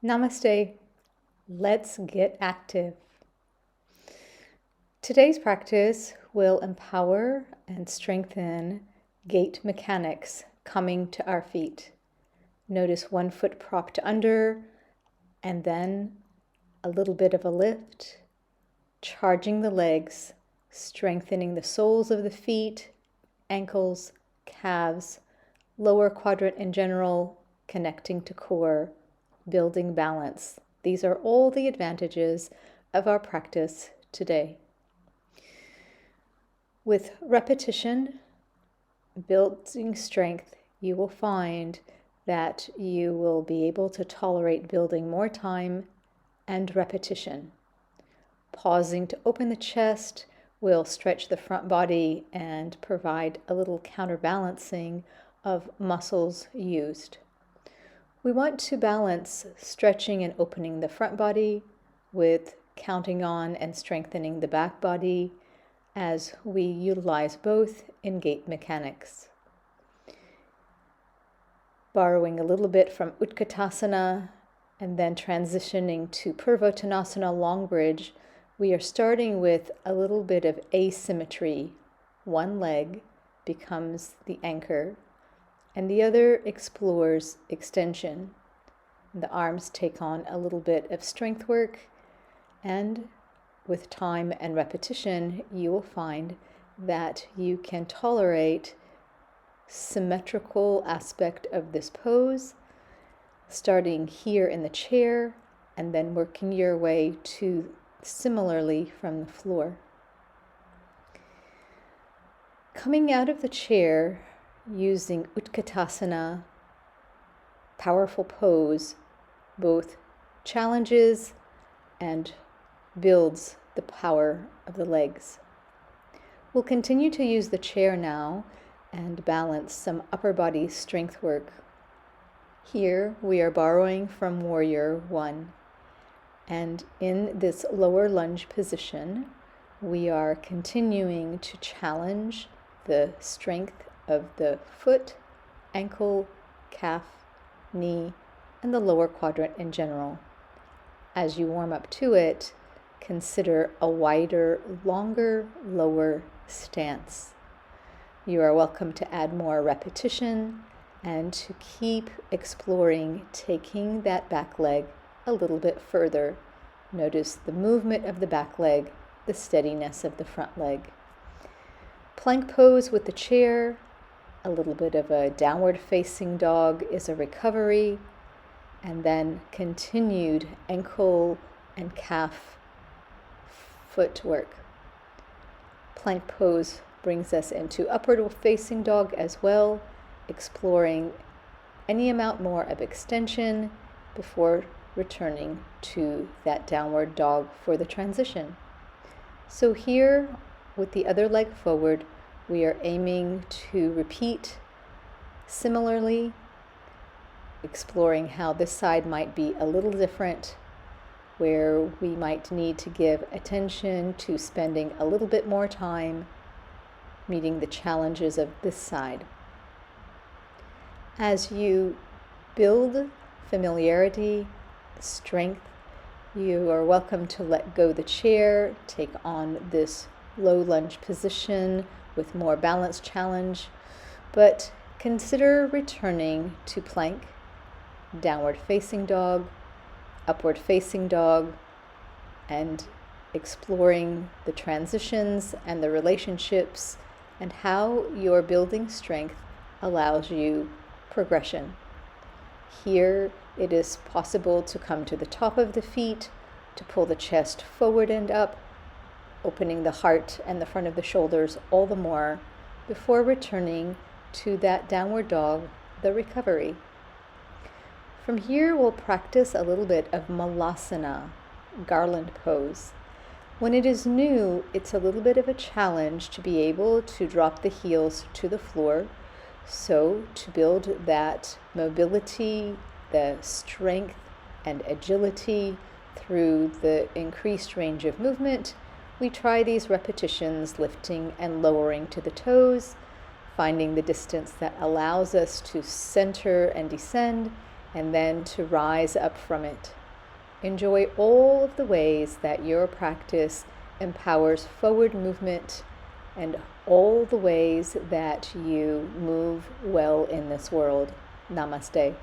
Namaste. Let's get active. Today's practice will empower and strengthen gait mechanics coming to our feet. Notice one foot propped under and then a little bit of a lift, charging the legs, strengthening the soles of the feet, ankles, calves, lower quadrant in general, connecting to core, building balance. These are all the advantages of our practice today. With repetition, building strength, you will find that you will be able to tolerate building more time and repetition. Pausing to open the chest will stretch the front body and provide a little counterbalancing of muscles used. We want to balance stretching and opening the front body with counting on and strengthening the back body as we utilize both in gait mechanics. Borrowing a little bit from Utkatasana and then transitioning to Purvottanasana long bridge, we are starting with a little bit of asymmetry. One leg becomes the anchor and the other explores extension. The arms take on a little bit of strength work, and with time and repetition, you will find that you can tolerate symmetrical aspect of this pose, starting here in the chair and then working your way to similarly from the floor. Coming out of the chair, using Utkatasana, powerful pose, both challenges and builds the power of the legs. We'll continue to use the chair now and balance some upper body strength work. Here we are borrowing from Warrior One, and in this lower lunge position, we are continuing to challenge the strength of the foot, ankle, calf, knee, and the lower quadrant in general. As you warm up to it, consider a wider, longer, lower stance. You are welcome to add more repetition and to keep exploring, taking that back leg a little bit further. Notice the movement of the back leg, the steadiness of the front leg. Plank pose with the chair. A little bit of a downward facing dog is a recovery, and then continued ankle and calf footwork. Plank pose brings us into upward facing dog as well, exploring any amount more of extension before returning to that downward dog for the transition. So here, with the other leg forward, we are aiming to repeat similarly, exploring how this side might be a little different, where we might need to give attention to spending a little bit more time meeting the challenges of this side. As you build familiarity, strength, you are welcome to let go the chair, take on this low lunge position with more balance challenge, but consider returning to plank, downward facing dog, upward facing dog, and exploring the transitions and the relationships and how your building strength allows you progression. Here it is possible to come to the top of the feet, to pull the chest forward and up, opening the heart and the front of the shoulders all the more before returning to that downward dog, the recovery. From here, we'll practice a little bit of Malasana, garland pose. When it is new, it's a little bit of a challenge to be able to drop the heels to the floor. So to build that mobility, the strength and agility through the increased range of movement, we try these repetitions, lifting and lowering to the toes, finding the distance that allows us to center and descend, and then to rise up from it. Enjoy all of the ways that your practice empowers forward movement and all the ways that you move well in this world. Namaste.